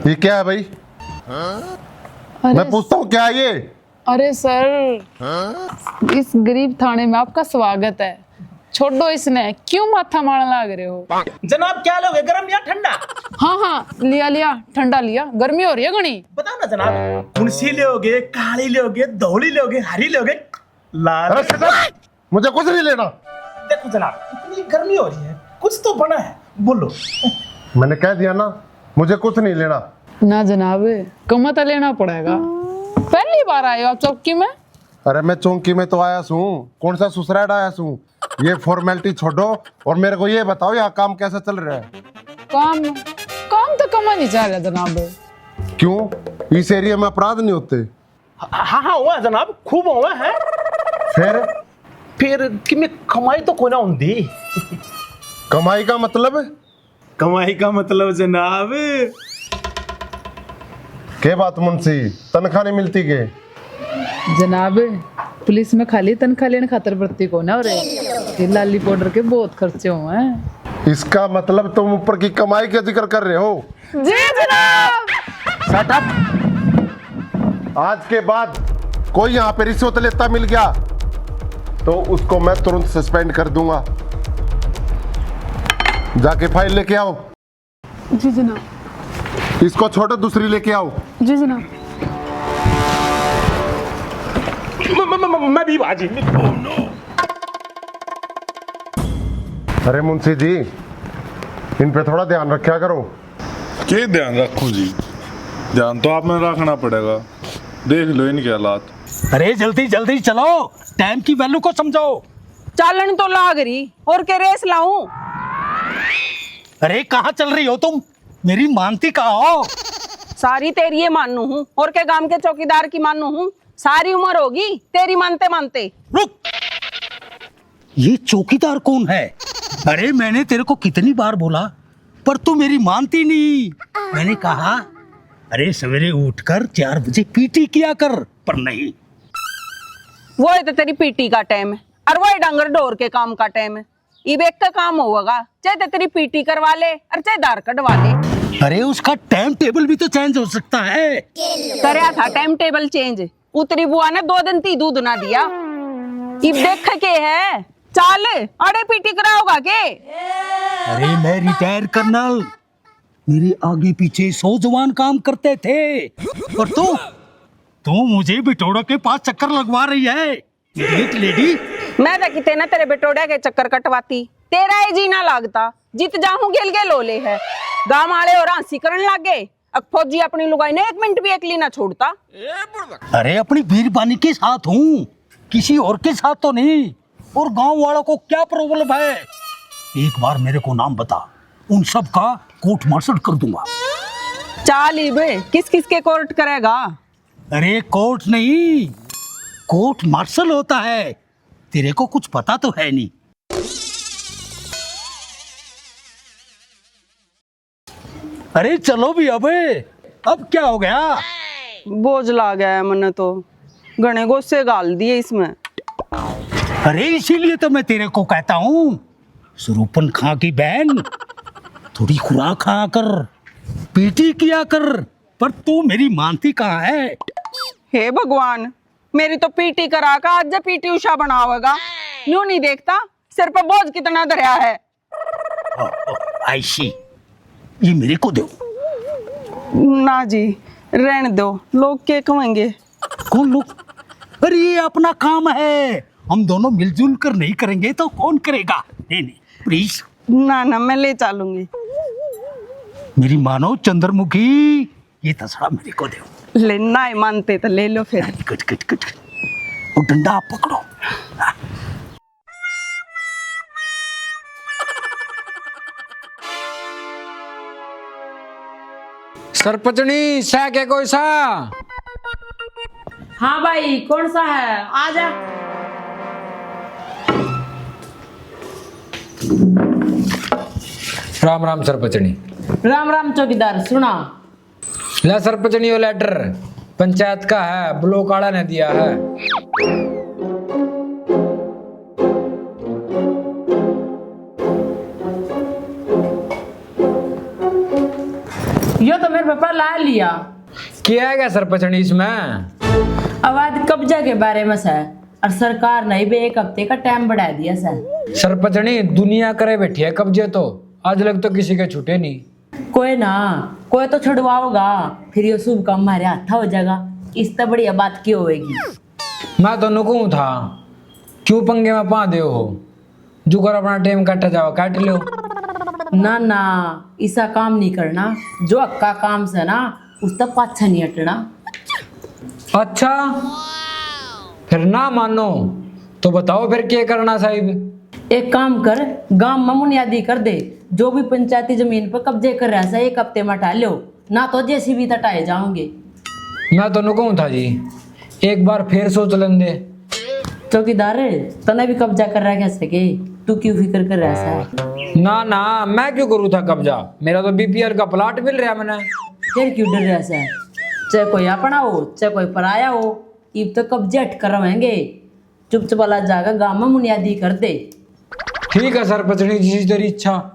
ये क्या है भाई? मैं पूछता हूँ क्या है ये? अरे सर, इस गरीब थाने में आपका स्वागत है। छोड़ो इसने, क्यों माथा मारने लग रहे हो? जनाब क्या लोगे, गर्म या ठंडा? हाँ हाँ, लिया लिया, ठंडा लिया, गर्मी हो रही है घनी। बताओ ना जनाब, कुणसी लोगे, काली लोगे, धौली लोगे, हरी लोगे, लाल? अरे शट अप! मुझे कुछ नहीं लेना। देखो जनाब, इतनी गर्मी हो रही है, कुछ तो बना है, बोलो। मैंने कह दिया ना, मुझे कुछ नहीं लेना। ना जनाब, कमा तो लेना पड़ेगा। पहली बार आए हो आप चौकी में? अरे मैं चौकी में तो आया हूँ, कौन सा ससुराल आया हूँ। ये फॉर्मेलिटी छोड़ो और मेरे को ये बताओ यहाँ काम कैसा चल रहा है? काम काम तो कमा नहीं चाह रहा जनाब। क्यों? इस एरिया में अपराध नहीं होते? हाँ हाँ हुआ जनाब, खूब हुआ है। फिर कि मैं कमाई तो कोई ना होती। कमाई का मतलब? कमाई का मतलब जनाब, के बात मुंशी, तनख्वाह नहीं मिलती के? जनाब, पुलिस में खाली तनख्वाह लेने खातर भर्ती को ना हो रहे। ये लाली पाउडर के बहुत खर्चे हुए हैं। इसका मतलब तुम ऊपर की कमाई का जिक्र कर रहे हो? जी जनाब। Shut up! आज के बाद कोई यहाँ पे रिश्वत लेता मिल गया तो उसको मैं तुरंत सस्पेंड कर दूंगा। जाके फाइल लेके आओ। जी जनाब। इसको छोड़ो, दूसरी लेके आओ। जी जनाब। मैं भी बाजी। अरे मुंशी जी, इन पे थोड़ा ध्यान रखा करो। क्या ध्यान रखूं जी? ध्यान तो आप में रखना पड़ेगा। देख लो इनके हालात। अरे जल्दी जल्दी चलो, टाइम की वैल्यू को समझो। चालन तो लाग रही और के रेस लाऊं? अरे कहाँ चल रही हो तुम? मेरी मानती कहाँ हो? सारी तेरी ये मानू हूँ और के गांव के चौकीदार की मानू हूँ। सारी उम्र होगी तेरी मानते मानते। रुक! ये चौकीदार कौन है? अरे मैंने तेरे को कितनी बार बोला, पर तू मेरी मानती नहीं। मैंने कहा अरे सवेरे उठकर 4 बजे पीटी किया कर, पर नहीं। वो है तो तेरी पीटी का टाइम है और वो डंगर डोर के काम का टाइम है। इबेक का काम होगा, चाहे तो तेरी पीटी करवा ले और चाहे दार कटवा ले। अरे उसका टाइम टेबल भी तो चेंज हो सकता है। करया था टाइम टेबल चेंज, उतरी बुआ ने 2 दिन ती दूध ना दिया। इब देख के है, चाल अड़े पीटी कराओगा के? अरे मैं रिटायर कर्नल, मेरे आगे पीछे 100 जवान काम करते थे, और तू मुझे बिटोड़ा के पास चक्कर लगवा रही है। Idiot lady. मैं तो किते ना तेरे बेटोड़े के चक्कर कटवाती, तेरा ही जीना लागता। जित जाऊं गेल गेल ओले है, गांव वाले और हंसी करन लागे। अब फौजी अपनी लुगाई ने 1 मिनट भी अकेली ना छोड़ता। अरे अपनी बीरबानी के साथ हूँ, किसी और के साथ तो नहीं। और गांव वालों को क्या प्रॉब्लम है? एक बार मेरे को नाम बता, उन सब का कोर्ट मार्शल कर दूंगा। चाल बे, किस किस के कोर्ट करेगा? अरे कोर्ट नहीं, कोर्ट मार्शल होता है। तेरे को कुछ पता तो है नहीं। अरे चलो भी अब क्या हो गया? बोझ ला गया है मैंने तो, घने गुस्से गाल दिए इसमें। अरे इसीलिए तो मैं तेरे को कहता हूँ, सुरूपन खां की बहन, थोड़ी खुराक खा कर, पीटी किया कर। पर तू मेरी मानती कहाँ है? हे भगवान, मेरी तो पीटी करा का आज पीटी उषा बनावेगा। यूं नहीं देखता सिर पर बोझ कितना धरा है। आयशी, ये मेरे को दो। ना जी, रहने दो, लोग क्या कहेंगे? कौन लोग? अरे ये अपना काम है, हम दोनों मिलजुल कर नहीं करेंगे तो कौन करेगा? नहीं प्लीज। ना ना, मैं ले चलूंगी। मेरी मानो चंद्रमुखी, ये तसड़ा मेरे को दो। लेना है मानते तो ले लो फिर। कट कट कट, वो डंडा आप पकड़ो। सरपंचनी सा क्या कोई सा? हाँ भाई, कौन सा है? आ जा। राम राम सरपंचनी। राम राम चौकीदार, सुना। ला सरपंचनी वो लेटर पंचायत का है, ब्लॉक वाला ने दिया है। यो तो मेरे पे पेपर ला लिया। क्या है क्या सरपंचनी इसमें? अवैध कब्जा के बारे में सर, और सरकार ने भी 1 हफ्ते का टाइम बढ़ा दिया सर। सरपंचनी दुनिया करे बैठी है कब्जे, तो आज लग तो किसी के छूटे नहीं। कोई ना, कोई तो छुड़वाओगा, फिर ये शुभ काम हमारे हाथ हो जाएगा। इस तो बढ़िया बात क्यों होगी? मैं तो नुकूं था, क्यों पंगे में पा दे हो? जुकर अपना टाइम काटा जाओ, काट लो। ना ना, ऐसा काम नहीं करना। जो अक्का काम से ना उस तक पाछा नहीं हटना। अच्छा, फिर ना मानो तो बताओ फिर क्या करना साहिब? एक काम कर, गांव में मुनियादी कर दे। जो भी पंचायती जमीन पर कब्जे कर रहा है 1 हफ्ते में हटा लो, ना तो जैसी भी हटाए जाओगे। मैं तो नुकूं था जी, एक बार फिर सोच लेंगे। चौकीदार तने भी कब्जा कर रहा है सके, तू क्यों फिक्र कर रहा है? ना ना, मैं क्यों करूँ था कब्जा? मेरा तो बीपीएल का प्लाट मिल रहा है मैंने। फिर क्यों डर रहा है? चाहे कोई अपना हो चाहे कोई पराया हो, इब तो कब्जे हट कर रहेंगे। चुपचाप वाला जाकर गांव में मुनियादी कर दे। ठीक है सरपंचनी जी, तेरी इच्छा।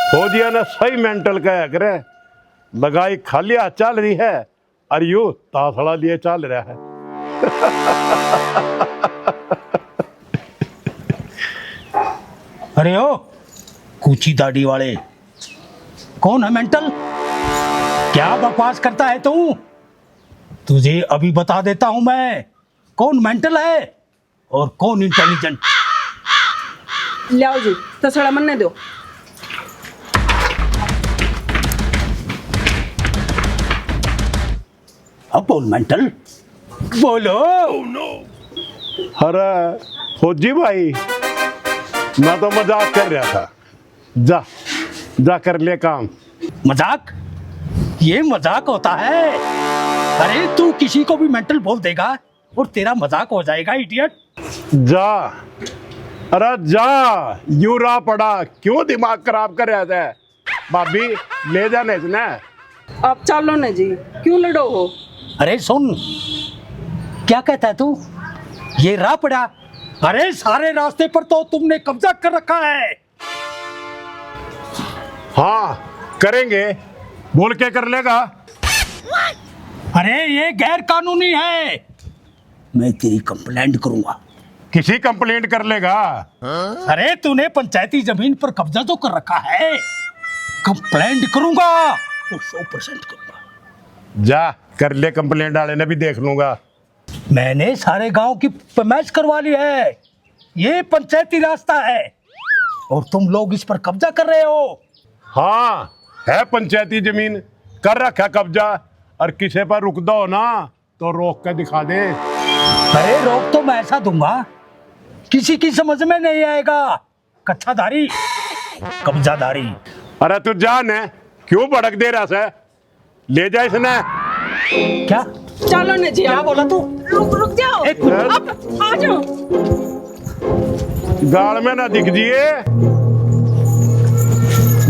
फौजिया ने सही मेंटल कहा करे, लगाई खाली हाथ चल रही है और यू तासड़ा लिए चल रहा है। अरे ओ कूची दाढ़ी वाले, कौन है मेंटल? क्या बकवास करता है तू? तुझे अभी बता देता हूं मैं कौन मेंटल है और कौन इंटेलिजेंट। लियाओ जी, तसड़ा मनने दो। अब बोल मेंटल, बोलो। अरे फौजी भाई, मैं तो मजाक कर रहा था। जा जा कर ले काम। मजाक? ये मजाक होता है? अरे तू किसी को भी मेंटल बोल देगा और तेरा मजाक हो जाएगा इडियट। जा, अरे जा, यूं रहा पड़ा, क्यों दिमाग खराब कर रहा था? भाभी ले जाने इसने। अब चलो ना जी, क्यों लड़ो हो? अरे सुन, क्या कहता है तू? ये राह पड़ा? अरे सारे रास्ते पर तो तुमने कब्जा कर रखा है। हाँ करेंगे, बोल के कर लेगा। अरे ये गैर कानूनी है, मैं तेरी कंप्लेंट करूंगा। किसी कंप्लेंट कर लेगा। अरे तूने पंचायती जमीन पर कब्जा तो कर रखा है, कंप्लेंट करूंगा और 100% करूंगा। जा कर ले, कंप्लेंट वाले ने भी देख लूंगा। मैंने सारे गांव की पैमाइश करवा ली है, ये पंचायती रास्ता है और तुम लोग इस पर कब्जा कर रहे हो। हाँ है पंचायती जमीन, कर रखा कब्जा, और किसी पर रुक दो ना तो रोक के दिखा दे। अरे रोक तो मैं ऐसा दूंगा किसी की समझ में नहीं आएगा। कच्चाधारी, कब्जाधारी। अरे तू जान है, क्यों भड़क दे रहा है? ले जा इसने। क्या चलो ना जी। क्या बोला तू? रुक जाओ। एक मिनट। अब आ जाओ। गाल में ना दिख जिए,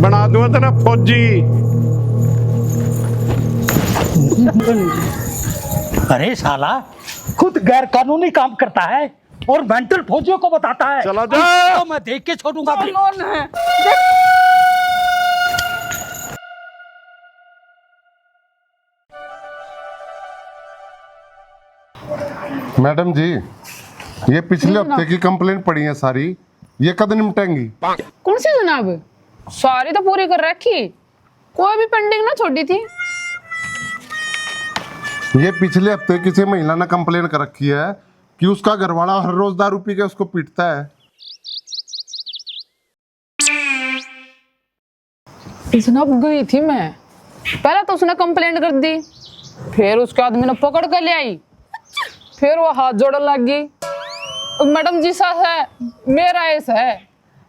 बना दूंगा तेरा फौजी। अरे साला खुद गैर कानूनी काम करता है और मेंटल फौजियों को बताता है। चला जा। तो मैं देख के छोड़ूंगा भी। कौन है? मैडम जी, ये पिछले हफ्ते की कंप्लेंट पड़ी है सारी, ये कब निपटेंगी? कौन सी जनाब? सारी तो पूरी कर रखी, कोई भी पेंडिंग ना छोड़ी थी। ये पिछले हफ्ते किसी महिला ने कंप्लेंट कर रखी है कि उसका घरवाला हर रोज दारू पी के उसको पीटता है। जनाब गई थी मैं, पहले तो उसने कंप्लेंट कर दी, फिर उसके आदमी ने पकड़ कर ले आई, फिर वो हाथ जोड़ने लग गई। मैडम जी सा है, मेरा ऐसा है,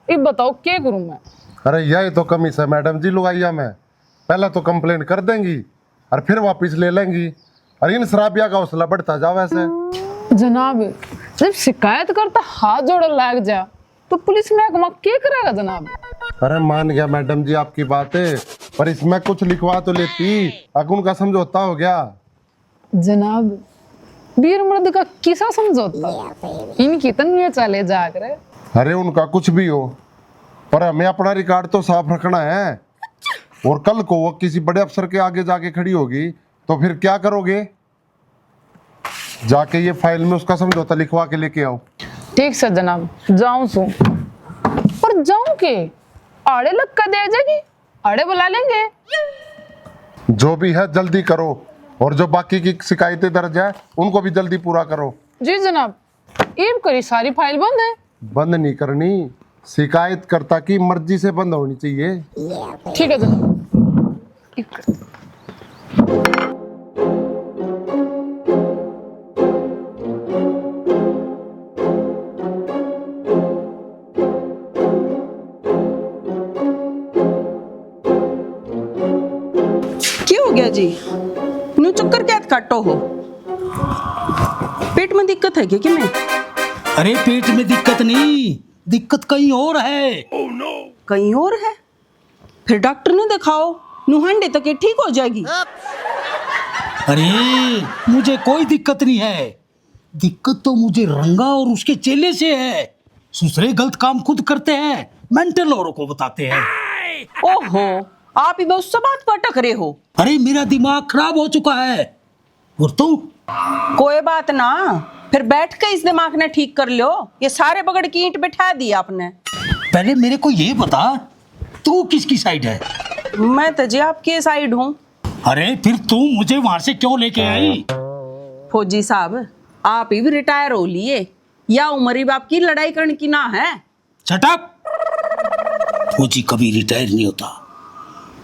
अब बताओ क्या करूं मैं? अरे यही तो कमी है मैडम जी लुगाइया में, पहले तो कंप्लेंट कर देंगी और फिर वापस ले लेंगी, और इन शराबिया का हौसला बढ़ता जाओ। ऐसे जनाब जब शिकायत करता हाथ जोड़ लाग जा तो पुलिस महकमा क्या करेगा जनाब? अरे मान गया मैडम जी आपकी बात है, पर इसमें कुछ लिखवा तो लेती, अकुन का समझौता हो गया। जनाब वीर मर्द का किसा समझौता? इनकी तन्वीर चले जाकर। अरे उनका कुछ भी हो, पर हमें अपना रिकॉर्ड तो साफ रखना है। और कल को वो किसी बड़े अफसर के आगे जाके खड़ी होगी तो फिर क्या करोगे? जाके ये फाइल में उसका समझौता लिखवा के लेके आओ। ठीक से जनाब, जाऊं सू पर जाऊं के आड़े लग कर दे जाएगी, आड़े बुला लेंगे। जो भी है जल्दी करो, और जो बाकी की शिकायतें दर्ज है उनको भी जल्दी पूरा करो। जी जनाब। ईब करी सारी फाइल बंद है। बंद नहीं करनी, शिकायतकर्ता की मर्जी से बंद होनी चाहिए। ठीक है जनाब। क्या हो गया जी? न्यू चक्कर क्या काटो हो? पेट में दिक्कत है क्या कि मैं? अरे पेट में दिक्कत नहीं, दिक्कत कहीं और है। कहीं और है? फिर डॉक्टर ने दिखाओ, नुहांडे तक ये ठीक हो जाएगी। अरे मुझे कोई दिक्कत नहीं है, दिक्कत तो मुझे रंगा और उसके चेले से है। दूसरे गलत काम खुद करते हैं, मेंटल औरों को बताते हैं। ओहो, आप ही बस सब बात पर टकरे हो। अरे मेरा दिमाग खराब हो चुका है। और तू? कोई बात ना, फिर बैठ के इस दिमाग ने ठीक कर लो। ये सारे बगड़ की ईंट बिठा दी आपने। पहले मेरे को ये बता, तू किसकी साइड है? मैं तो जी आपके साइड हूँ। अरे फिर तू मुझे वहां से क्यों लेके आई? फौजी साहब, आप ही भी रिटायर हो लिए, या उमरी बाप की लड़ाई करने की ना है? Shut up! फौजी कभी रिटायर नहीं होता।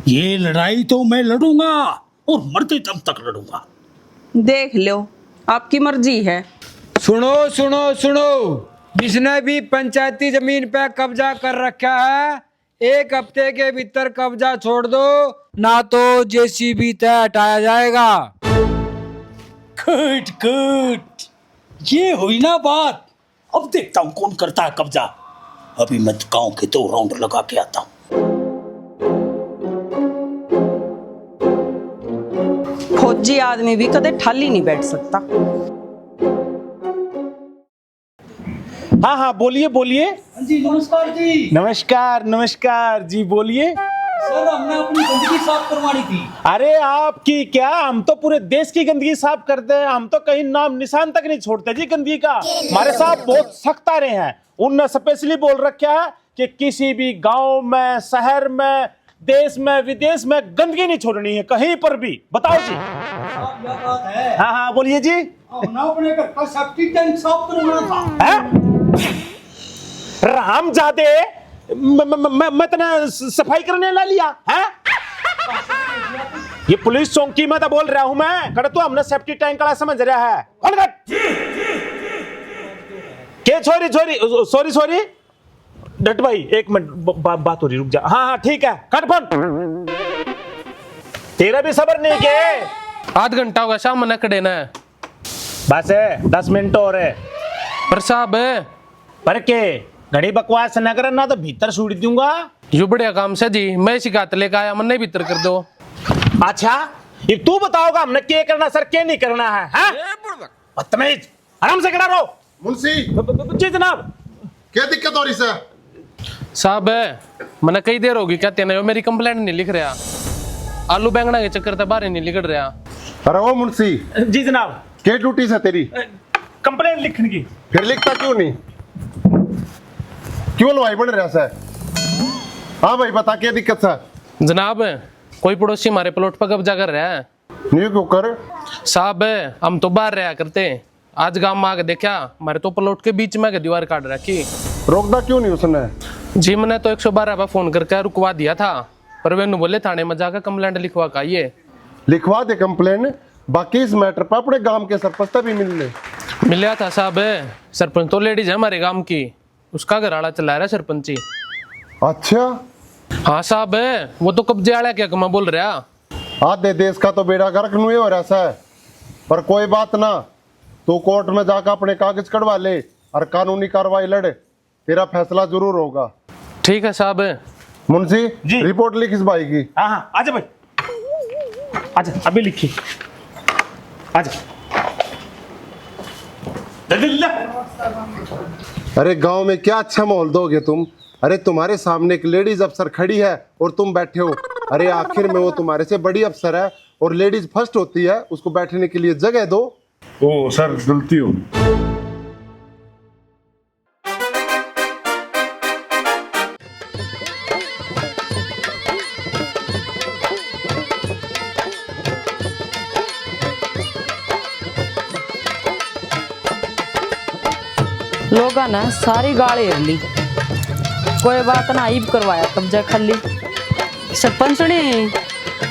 ये लड़ाई तो मैं लड़ूंगा और मरते दम तक लड़ूंगा। देख लो, आपकी मर्जी है। सुनो सुनो सुनो, जिसने भी पंचायती जमीन पे कब्जा कर रखा है, 1 हफ्ते के भीतर कब्जा छोड़ दो, ना तो जेसीबी तय हटाया जाएगा। गुड गुड, ये हुई ना बात। अब देखता हूँ कौन करता है कब्जा। अभी मैं गांव के 2 राउंड लगा के आता हूँ। फौजी आदमी भी कदे ठाली नहीं बैठ सकता। हाँ हाँ, बोलिए बोलिए। जी नमस्कार जी। नमस्कार नमस्कार जी, बोलिए। सर हमने अपनी गंदगी साफ करवानी थी। अरे आपकी क्या, हम तो पूरे देश की गंदगी साफ करते हैं। हम तो कहीं नाम निशान तक नहीं छोड़ते जी गंदगी का। हमारे साहब बहुत सख्त आ रहे हैं। उनने स्पेशली बोल रखा है कि किसी भी गांव में, शहर में, देश में, विदेश में गंदगी नहीं छोड़नी है कहीं पर भी। बताओ जी। हाँ हाँ बोलिए जी। अपने घर का सेफ्टी टैंक साफ करवाना था। रामजादे, मैं तना सफाई करने ला लिया है? ये पुलिस चौकी में तो बोल रहा हूं मैं। कर तो हमने सेफ्टी टैंक का समझ रहा है। के छोरी छोरी सॉरी सॉरी डट भाई, 1 मिनट बात हो रही, रुक जा। हाँ हाँ ठीक है, कट फोन। तेरा भी सबर नहीं के? आध घंटा होगा शाम में खड़े ना। बस है 10 मिनट और है। पर साहब पर के घड़ी बकवास न कर, ना तो भीतर छूट दूंगा। यू बढ़िया काम से जी, मैं शिकायत लेकर आया, मन नहीं भीतर कर दो। अच्छा, ये तू बताओगा हमने क्या करना सर, क्या नहीं करना है? बदतमीज, आराम से खड़ा रहो। मुंशी जी जनाब। क्या दिक्कत हो रही है? साहब मैंने कई देर होगी कहते ना, मेरी कंप्लेंट नहीं लिख रहा। आलू बैंगना के चक्कर से बाहर नहीं निकल रहा। अरे ओ मुंशी, जी जनाब। क्या ड्यूटी है तेरी? कंप्लेंट लिखने की। फिर लिखता क्यों नहीं? क्यों लवाई बन रहा है? हाँ भाई बता, क्या दिक्कत है? जनाब कोई पड़ोसी हमारे प्लॉट पर कब्जा कर रहा है। न्यू क्यों कर? साहब हम तो बाहर रहा करते, आज गांव में आके देखा हमारे तो प्लॉट के बीच में दीवार काट रखी। रोकदा क्यों नहीं उसने? जी मैंने तो 112 पर फोन करके रुकवा दिया था, पर वे बोले थाने में जाकर कंप्लेंट लिखवा का। ये लिखवा दे कंप्लेन, बाकी इस मैटर पर अपने गांव के सरपंच से भी मिल ले। मिला था साहब, सरपंच तो लेडीज है हमारे गांव की, उसका घराड़ा चला रहा सरपंची। अच्छा हाँ साहब, वो तो कब्जे वाला क्या कमा बोल रहा। आधे देश का तो बेड़ा गर्क नहीं हो रहा है, पर कोई बात ना, तू कोर्ट में जाकर अपने कागज कढ़वा ले और कानूनी कार्रवाई लड़, तेरा फैसला जरूर होगा। ठीक है साहब। मुंशी जी। रिपोर्ट लिख इस भाई की। हाँ हाँ, आजा भाई, आजा, अभी लिखिए, आजा जल्दी ला। अरे गांव में क्या अच्छा माहौल दोगे तुम। अरे तुम्हारे सामने एक लेडीज अफसर खड़ी है और तुम बैठे हो। अरे आखिर में वो तुम्हारे से बड़ी अफसर है और लेडीज फर्स्ट होती है, उसको बैठने के लिए जगह दो। ओ सर, गलती हो गई। लोगा ने सारी गाड़ी हेर ली, कोई बात ना ईब करवाया कब्जा खाली। सरपंचनी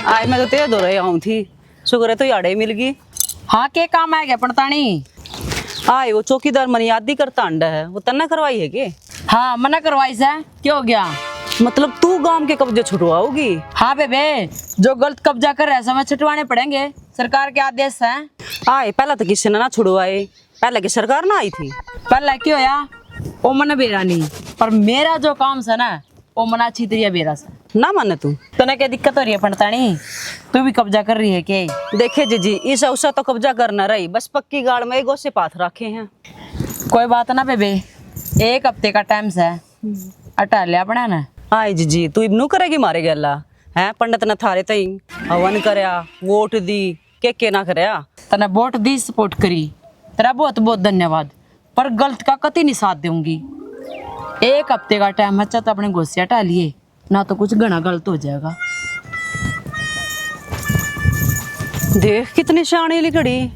आए मैं तो तेरे दो रहे आऊं थी, शुक्र है तो याडे मिल गई। हाँ के काम आएगा पड़तानी आए वो चौकीदार मन याद करता अंडा है, वो तन्ना करवाई है के? हाँ मना करवाई से, क्या हो गया? मतलब तू गांव के कब्जे छुटवाओगी? हाँ बेबे, जो गलत कब्जा कर रहे हैं समय छुटवाने पड़ेंगे, सरकार के आदेश है। आए पहला तो किसी ने ना छुड़वाए, पहले की सरकार ना आई थी। पहले क्यों या ओ मन बेरा नहीं, पर मेरा जो काम है ना वो मना अच्छी तरिया बेरा से ना माने तू? तने क्या दिक्कत हो रही है पड़तानी? तू भी कब्जा कर रही है के? देखे जीजी, इस अवसर तो कब्जा करना रही, बस पक्की गाड़ में एगो से पाथ रखे हैं। कोई बात ना बेबे, 1 हफ्ते का टाइम से हटा लिया अपना ना। आए जीजी, तू इब्नू करेगी मारे गला है? पंडित ने थारे तई हवन करया, वोट दी, के ना करया? तने वोट दी, सपोर्ट करी, तेरा बहुत बहुत धन्यवाद, पर गलत का कति नहीं साथ दूंगी। 1 हफ्ते का टाइम है, तो अपने गुस्से हटा लिए ना तो कुछ घना गलत हो जाएगा। देख कितनी शानी लिखड़ी,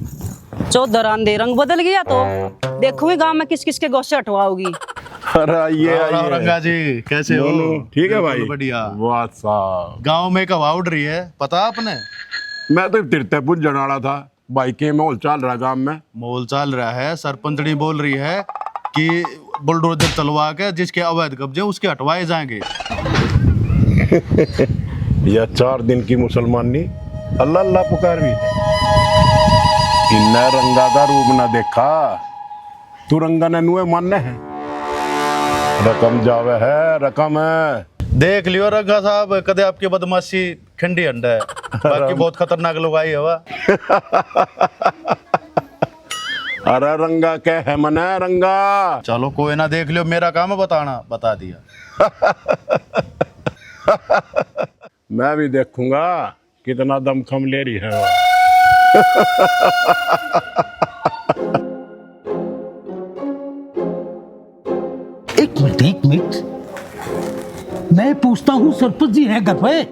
चौधरान दे रंग बदल गया तो देखो गांव में किस किस के गुस्से हटवाओगी। अरे आइए आइए रंगा जी, कैसे हो? ठीक है भाई, बढ़िया। वाह साहब, गांव में कब उड़ रही है पता आपने? मैं तो तिरतेपुर जनाड़ा था भाई, के माहौल चल रहा गांव में। मोल चल रहा है, सरपंचनी बोल रही है कि बुलडोजर चलवा के जिसके अवैध कब्जे उसके हटवाए जाएंगे। यह 4 दिन की मुसलमानी अल्लाह अल्लाह पुकार भी इन्ना रंगा का रूप ना देखा, तू रंगा ने नुए मानने है, रकम जावे है, रकम है। देख लियो रंगा साहब, कदे आपकी बदमाशी खंडी अंडा है, बाकी बहुत खतरनाक लोग आई हवा। अरे रंगा क्या है मना रंगा? चलो कोई ना, देख लियो, मेरा काम है बताना, बता दिया। मैं भी देखूंगा कितना दमखम ले रही है वो। एक मिनट, मैं पूछता हूँ सरपंच जी है घर पे?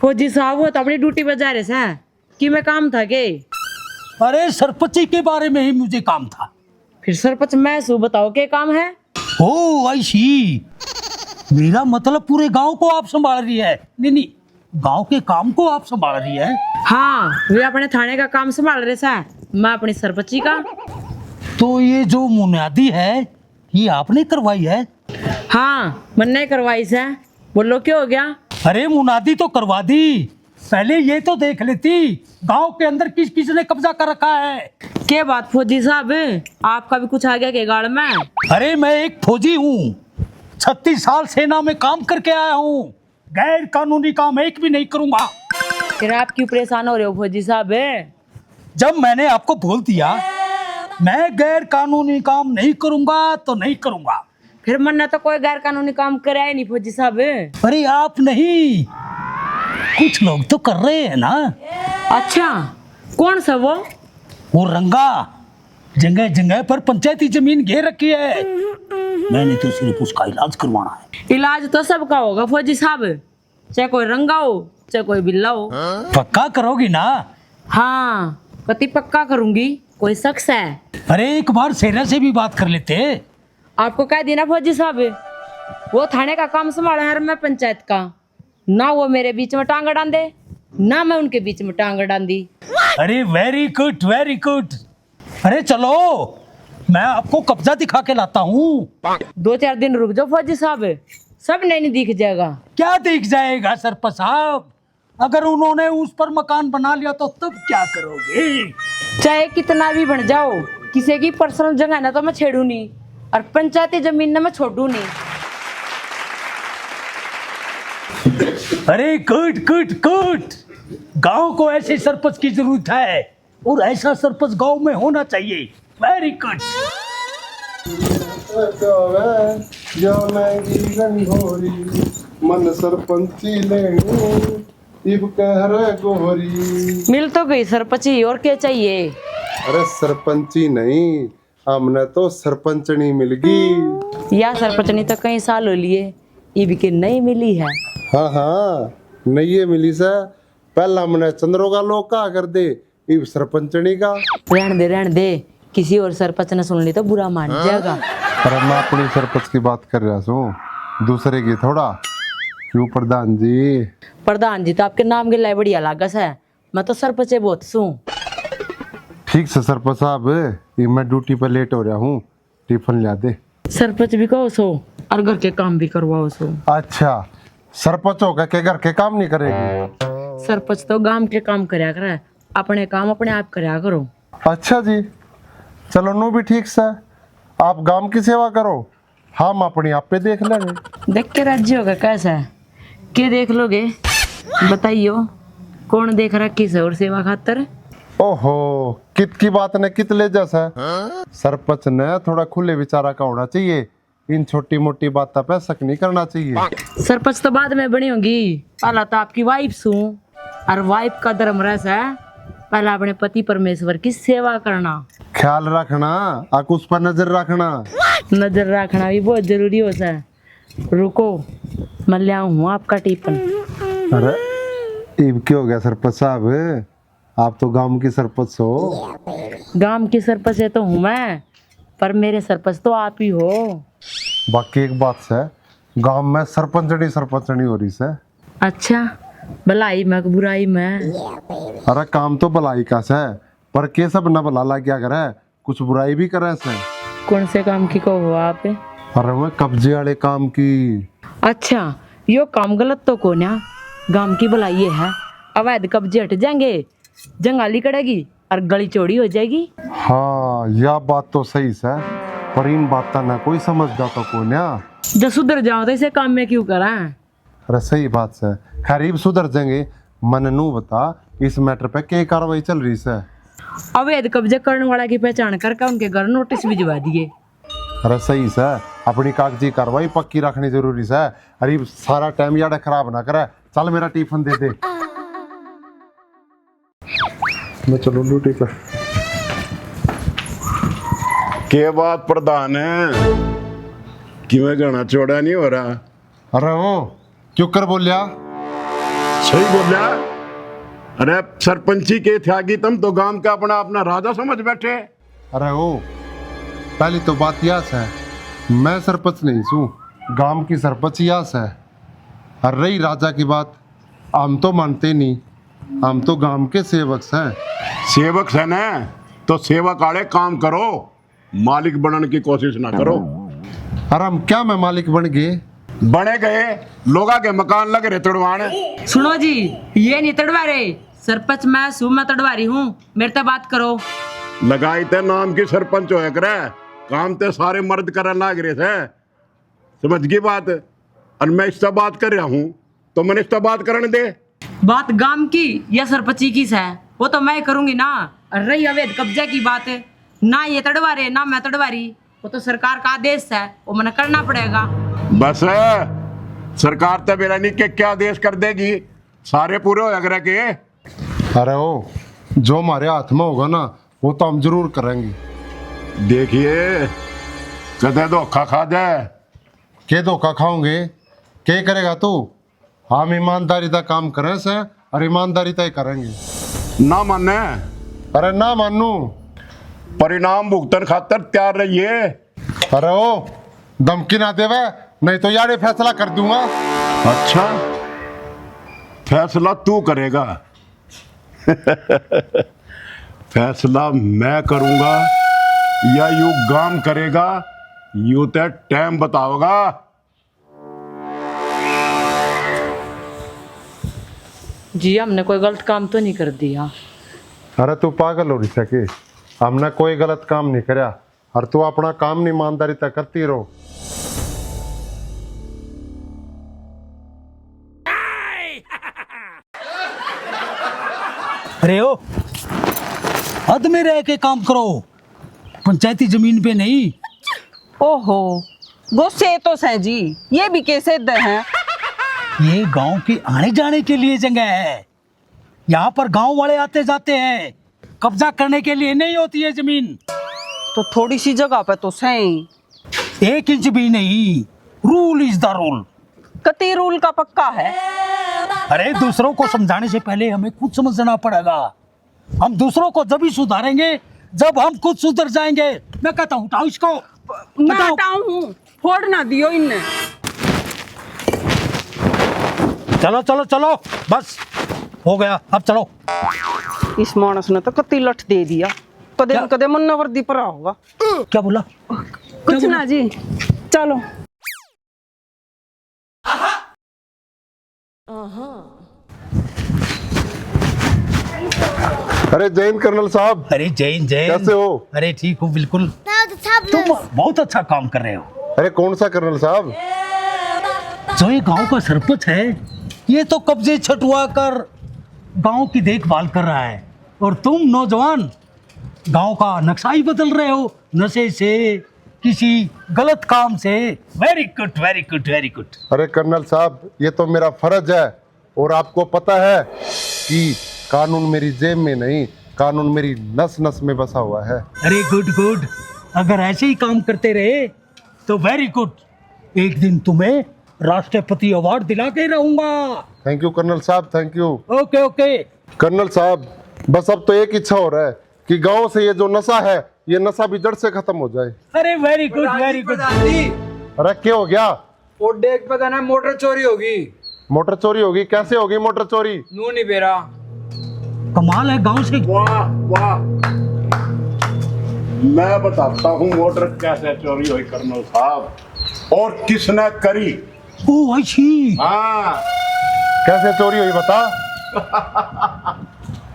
फौजी साहब वो तो अपनी ड्यूटी पर जा रहे थे कि मैं काम था के? अरे सरपंच जी के बारे में ही मुझे काम था। फिर सरपंच मैं सु बताओ के काम है? ओ आई सी, मेरा मतलब पूरे गांव को आप संभाल रही है? नहीं, गांव के काम को आप संभाल रही है? हाँ, वे अपने थाने का काम संभाल रहे थे, मैं अपनी सरपंची का। तो ये जो मुनादी है ये आपने करवाई है? हाँ मैंने करवाई से। बोलो क्या हो गया? अरे मुनादी तो करवा दी, पहले ये तो देख लेती गांव के अंदर किस किस ने कब्जा कर रखा है। क्या बात फौजी साहब, आपका भी कुछ आ गया के गाड़ में? अरे मैं एक फौजी हूँ, 36 साल सेना में काम करके आया हूँ, गैर कानूनी काम एक भी नहीं करूंगा। फिर आप क्यों परेशान हो रहे हो फौजी साहब? जब मैंने आपको बोल दिया मैं गैर कानूनी काम नहीं करूंगा तो नहीं करूंगा। फिर मैंने तो कोई गैर कानूनी काम कराया ही नहीं फौजी साहब। अरे आप नहीं, कुछ लोग तो कर रहे हैं ना। अच्छा, कौन सा वो रंगा जगह जगह पर पंचायती जमीन घेर रखी है, मैंने तो सिर्फ उसका इलाज करवाना है। इलाज तो सबका होगा फौजी साहब, चाहे कोई रंगा हो चाहे कोई बिल्ला हो। पक्का करोगी ना? हाँ कति पक्का करूंगी, कोई शख्स है? अरे एक बार सेना से भी बात कर लेते। आपको कह देना फौजी साहब, वो थाने का काम संभाला है, मैं पंचायत का। ना वो मेरे बीच में टांग डांदे, ना मैं उनके बीच में टांग डांदी। अरे वेरी गुड, वेरी गुड। अरे चलो मैं आपको कब्जा दिखा के लाता हूँ। 2-4 दिन रुक जाओ फौजी साहब, सब नहीं दिख जाएगा। क्या दिख जाएगा सरपंच साहब, अगर उन्होंने उस पर मकान बना लिया तो तब क्या करोगे? चाहे कितना भी बन जाओ, किसी की पर्सनल जगह ना तो मैं छेड़ू नहीं, और पंचायती जमीन ना मैं छोड़ू नहीं। अरे गुड गुड गुड। गांव को ऐसे सरपंच की जरूरत है, और ऐसा सरपंच गांव में होना चाहिए। Very good. मन सरपंची लेनी इब कह रहे गोहरी। मिल तो गई सरपंची, और क्या चाहिए? अरे सरपंची नहीं, हमने तो सरपंचनी मिल गई। या सरपंचनी तो कई साल हो लिए, इब के नहीं मिली है। हाँ हाँ, नहीं मिली सा। पहला हमने चंद्रो का लोग कहा कर दे, इब सरपंचनी का। रहने दे, किसी और सरपंच ने सुन ली तो बुरा मान जाएगा। पर मैं अपनी सरपंच की बात कर रहा हूँ, दूसरे की थोड़ा। क्यों प्रधान जी? प्रधान जी तो आपके नाम के लिए बढ़िया लागस है, मैं तो सरपंच बहुत सू। ठीक से सरपंच साहब, ये मैं ड्यूटी पर लेट हो रहा हूँ, टिफिन ला दे। सरपंच भी कहो सो, और घर के काम भी करवाओ सो। अच्छा, सरपंच होकर के घर के काम नहीं करेगी? सरपंच तो गांव के काम करया करे, अपने काम अपने आप करया करो। अच्छा जी, चलो नो भी ठीक से। आप गांव की सेवा करो, हम अपनी आप पे देख लेंगे। देख के राज्य होगा कैसा है, क्या देख लोगे बताइयो? कौन देख रहा किस और सेवा खातर? ओहो, कित की बात ने कित ले जैसा। सरपंच ने थोड़ा खुले विचारा का होना चाहिए, इन छोटी मोटी बातों पे शक नहीं करना चाहिए। सरपंच तो बाद में बनी होगी, पहला तो आपकी वाइफ सू, और वाइफ का धर्म रहता है पहला अपने पति परमेश्वर की सेवा करना, ख्याल रखना, आक उस पर नजर रखना। नजर रखना भी बहुत जरूरी होता है। रुको, मैं ले आऊं हूँ आपका टिफिन। अरे इब क्या हो गया सरपंच साहब, आप तो गांव की सरपंच हो। गांव की सरपंच है तो हूँ मैं, पर मेरे सरपंच तो आप ही हो। बाकी एक बात है, गांव में सरपंचनी हो रही है। अच्छा, भलाई में बुराई में? अरे काम तो भलाई का से, पर के सब न भला ला क्या करे, कुछ बुराई भी करे से। कौन से काम की कहो आप? अरे मैं कब्जे वाले काम की। अच्छा, यो काम गलत तो को ना, गांव की भलाई ये है, अवैध कब्जे हट जाएंगे, जंगाली कटेगी और गली चौड़ी हो जाएगी। हाँ, यह बात तो सही है, पर इन बातों ना कोई समझदा तो को ना। जब सुधर जाओ तो इसे काम में क्यों करा? अरे सही बात है, खरीब सुधर जाएंगे। मन नू बता, इस मैटर पे क्या कार्रवाई चल रही है? अवैध कब्जे करने वाला की पहचान करके उनके घर नोटिस भिजवा दिए। अरे सही है, अपनी कागजी कार्रवाई पक्की रखनी जरूरी है। अरे सारा टाइम यार खराब ना करे। चल मेरा टिफिन दे दे, मैं चलूं ड्यूटी पर। के बात प्रधान है कि मैं घना चौड़ा नहीं हो रहा? अरे वो क्यों कर बोलिया? सही बोलिया। अरे सरपंची के त्यागी तुम तो गांव का अपना अपना राजा समझ बैठे। अरे वो पहली तो बात यास है, मैं सरपंच नहीं हूँ, गांव की सरपंच यास है। और रही राजा की बात, हम तो मानते नहीं, हम तो गांव के सेवक हैं। सेवक है ना, तो सेवक आड़े काम करो, मालिक बनने की कोशिश ना करो। अरे हम क्या मैं मालिक बन गए? बने गए, लोगा के मकान लग रहे तोड़वाने। सुनो जी, ये नहीं तड़वा रहे, सरपंच मैं सू, मैं तड़वारी हूँ, मेरे से बात करो। लगाई ते नाम की सरपंच होया करे, काम ते सारे मर्द करने लाग रहे थे, समझ गई बात? और मैं इससे बात कर रहा हूँ तो मैंने इससे बात करने दे। बात गांव की या सरपंची की है, वो तो मैं करूंगी ना। और रही अवैध कब्जा की बात है, ना ये तड़वा रहे ना मैं तड़वारी, वो तो सरकार का आदेश है, वो मैंने करना पड़ेगा। बस सरकार तो मेरा नहीं के क्या आदेश कर देगी, सारे पूरे हो अगर के। अरे ओ, जो हमारे हाथ में होगा ना वो तो हम जरूर करेंगे। देखिए कदे धोखा खा जाए। के धोखा खाओगे? क्या करेगा तू? हम ईमानदारी का काम करें से, और ईमानदारी तय करेंगे। ना माने? अरे ना मानू, परिणाम भुगतन खातर तैयार रहिए। अरे ओ, धमकी ना देवे, नहीं तो यार फैसला कर दूंगा। अच्छा, फैसला तू करेगा? फैसला मैं करूंगा या यू गांव करेगा, यू तो टाइम बताओगा। जी हमने कोई गलत काम तो नहीं कर दिया। अरे तू पागल हो रही है कि हमने कोई गलत काम नहीं करया और तू अपना काम ईमानदारी तक करती रहो। अरे ओ, हद में रह के काम करो, पंचायती जमीन पे नहीं। ओहो, गुस्से तो सह जी, ये भी कैसे हैं? ये गांव के आने जाने के लिए जगह है। यहाँ पर गांव वाले आते जाते हैं, कब्जा करने के लिए नहीं होती है जमीन। तो थोड़ी सी जगह पे तो सही 1 इंच भी नहीं। Rule is the rule. कति रूल का पक्का है। अरे दूसरों को समझाने से पहले हमें खुद समझना पड़ेगा। हम दूसरों को जब ही सुधारेंगे जब हम खुद सुधर जाएंगे। मैं कहता हूँ उठाओ इसको। मैं हटाऊं हूँ, फोड़ ना दियो इनने। चलो चलो चलो, बस हो गया, अब चलो। इस मानस ने तो कति लठ दे दिया। कदे न कदे मुन्ना वर्दी पर होगा। क्या बोला? कुछ ना जी, चलो। अरे जैन कर्नल साहब। अरे जैन जैन, कैसे हो? अरे ठीक हूँ बिल्कुल। तुम बहुत अच्छा काम कर रहे हो। अरे कौन सा कर्नल साहब? जो ये गांव का सरपंच है, ये तो कब्जे छटवा कर गांव की देखभाल कर रहा है, और तुम नौजवान गांव का नक्शा ही बदल रहे हो, नशे से, किसी गलत काम से। Very good very good very good. अरे कर्नल साहब, ये तो मेरा फर्ज है, और आपको पता है कि कानून मेरी जेब में नहीं, कानून मेरी नस नस में बसा हुआ है। अरे गुड गुड, अगर ऐसे ही काम करते रहे तो वेरी गुड। एक दिन तुम्हें राष्ट्रपति अवार्ड दिला के रहूंगा। थैंक यू कर्नल साहब, thank you. Okay okay. Colonel साहब, बस अब तो एक इच्छा हो रहा है कि गांव से ये जो नशा है, ये नशा भी जड़ से खत्म हो जाए। अरे वेरी गुड वेरी गुड। अरे क्या हो गया? और देख पता ना, मोटर चोरी होगी। मोटर चोरी होगी? कैसे होगी मोटर चोरी? नू नहीं बेरा। कमाल है गांव से। वाह वाह, मैं बताता हूँ मोटर कैसे चोरी हुई कर्नल साहब, और किसने करी। ओ अच्छी। हाँ, कैसे चोरी हुई बता।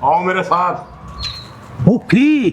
आओ मेरे साथ। ओके।